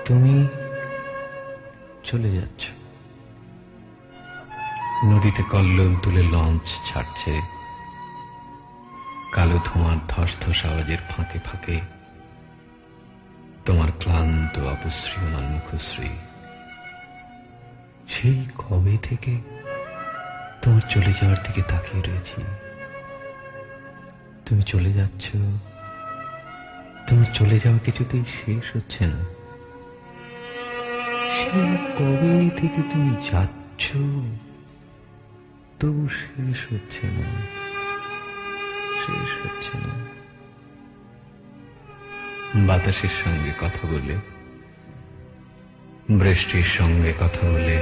তুমি চলে যাচ্ছ। নদীতে কল্লোল তুলে লঞ্চ ছাড়ছে, কালো ধোঁয়ার ধস ধস আওয়াজের ফাঁকে ফাঁকে তোমার ক্লান্ত অপসৃয়মান মুখশ্রী। সেই কবে থেকে তোমার চলে যাওয়ার দিকে তাকিয়ে রয়েছি। তুমি চলে যাচ্ছ, তোমার চলে যাওয়া কিছুতেই শেষ হচ্ছে না। সেই কবে থেকে তুমি যাচ্ছ, তবু শেষ হচ্ছে না, শেষ হচ্ছে না। বাতাসের সঙ্গে কথা বলে, বৃষ্টির সঙ্গে কথা বলে,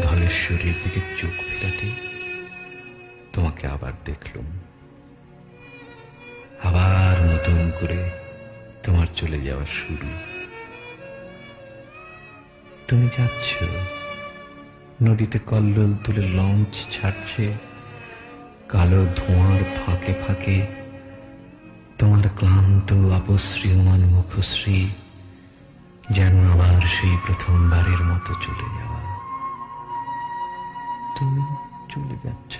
ধলেশ্বরীর দিকে চোখ ফেরাতে তোমাকে আবার দেখলুম। আবার নতুন করে তোমার চলে যাওয়া শুরু। তুমি যাচ্ছ, নদীতে কল্লোল তুলে লঞ্চ ছাড়ছে, কালো ধোঁয়ার ফাঁকে ফাঁকে তোমার ক্লান্ত অপসৃয়মান মুখশ্রী যেন আবার সেই প্রথমবারের মতো চলে যাওয়া। তুমি চলে যাচ্ছ,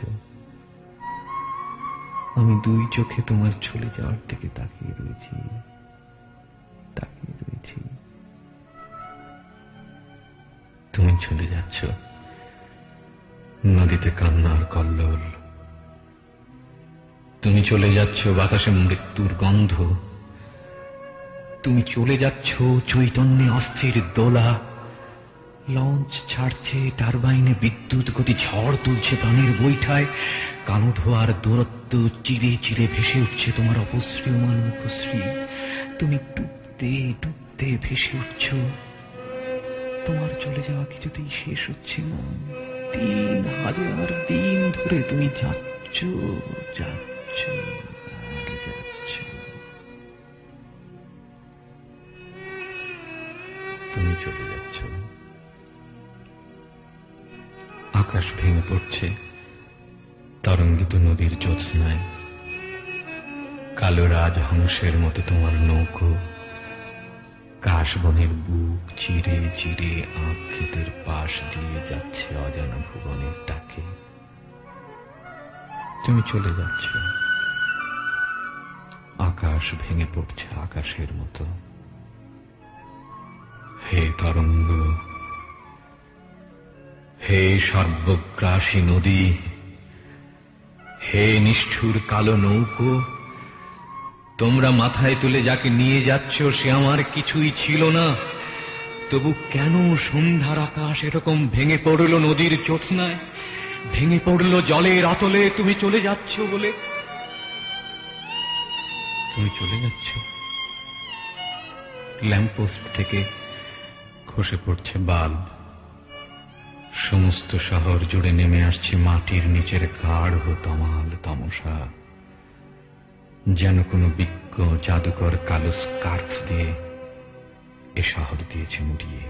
আমি দুই চোখে তোমার চলে যাওয়ার দিকে তাকিয়ে রয়েছি, তাকিয়ে রয়েছি। তুমি চলে যাচ্ছ, নদীতে কান্নার কল্লোল। তুমি চলে যাচ্ছ, বাতাসে মৃত্যুর গন্ধ। তুমি চলে যাচ্ছ, চৈতন্যে অস্থির দোলা। লঞ্চ ছাড়ছে, টারবাইনে বিদ্যুৎ গতি ঝড় তুলছে পানির বৈঠায়। কালো ধোয়ার দূরত্ব চিরে চিরে ভেসে উঠছে তোমার অপসৃয়মান মুখশ্রী। তুমি ডুবতে ডুবতে ভেসে উঠছ। তোমার চলে যাওয়া কিছুতেই শেষ হচ্ছে না। ৩,০০০ দিন ধরে তুমি যাচ্ছ, যাচ্ছ আর যাচ্ছ। তুমি চলে যাচ্ছ। আকাশ ভেঙে পড়ছে তরঙ্গিত নদীর জ্যোৎস্নায়। কালো রাজহংসের মতো তোমার নৌকো কাশবনের বুক চিরে চিরে আখ ক্ষেতের পাশ দিয়ে যাচ্ছে অজানা ভুবনের ডাকে। তুমি চলে যাচ্ছ। আকাশ ভেঙে পড়ছে আকাশের মতো। হে তরঙ্গ, হে সর্বগ্রাসী নদী, হে নিষ্ঠুর কালো নৌকো, তোমরা মাথায় তুলে যাকে নিয়ে যাচ্ছ সে আমার কিছুই ছিল না। তবু কেন সন্ধ্যার আকাশ এরকম ভেঙে পড়ল নদীর জ্যোৎস্নায়, ভেঙে পড়ল জলের আতলে তুমি চলে যাচ্ছ বলে? তুমি চলে যাচ্ছ। ল্যাম্পপোস্ট থেকে খসে পড়ছে বাল্ব। সমস্ত শহর জুড়ে নেমে আসছে মাটির নিচের গাঢ় তমাল তামসা। যেন কোনো বিজ্ঞ জাদুকর কালো স্কার্ফ দিয়ে এ শহর দিয়েছে মুড়িয়ে।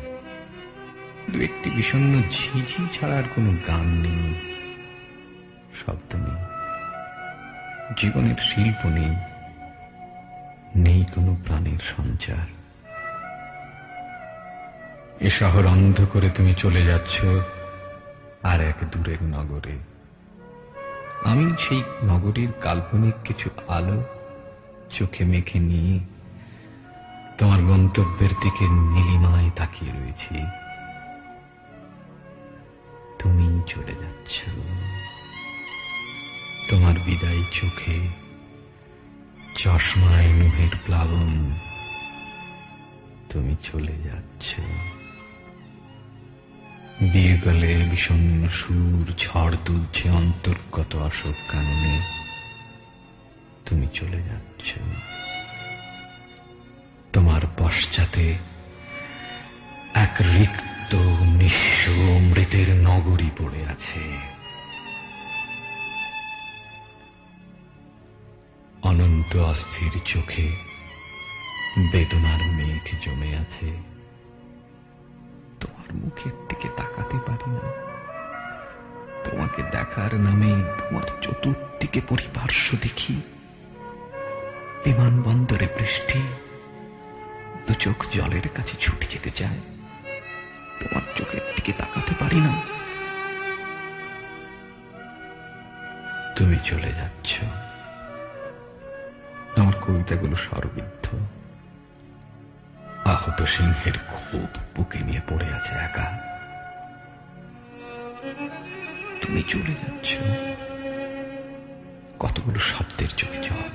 দু একটি বিষণ্ণ ঝিঝি ছাড়া আর কোনো গান নেই, শব্দ নেই, জীবনের শিল্প নেই, নেই কোনো প্রাণের সঞ্চার। এ শহর অন্ধ করে তুমি চলে যাচ্ছ আর এক দূরের নগরে। আমি সেই নগরীর কাল্পনিক কিছু আলো চোখে মেখে নিয়ে তোমার গন্তব্যের দিকে নীলিমায় তাকিয়ে রয়েছি। তুমি চলে যাচ্ছ, তোমার বিদায় চোখে চশমায় নুহের প্লাবন। তুমি চলে যাচ্ছ। বিয়েগলে বিষণ্ণ সুর ঝড় তুলছে অন্তর্গত অশোক কাননে। তুমি চলে যাচ্ছ। তোমার পশ্চাতে এক রিক্ত নিঃস্ব মৃতের নগরী পড়ে আছে। অনন্ত অস্থির চোখে বেদনার মেঘ জমে আছে। তোমার মুখের দিকে তাকাতে পারি না। তোমাকে দেখার নামে তোমার চতুর্দিকে পরিপার্শ্ব দেখি। বিমানবন্দরে বৃষ্টি, দু চোখ জলের কাছে ছুটে যেতে চায়, তোমার চোখের দিকে তাকাতে পারি না। তুমি চলে যাচ্ছ, আমার কবিতাগুলো স্বরবিদ্ধ, আহত সিংহের খুব বুকে নিয়ে পড়ে আছে একা। তুমি চলে যাচ্ছ, কতগুলো শব্দের চোখে জল।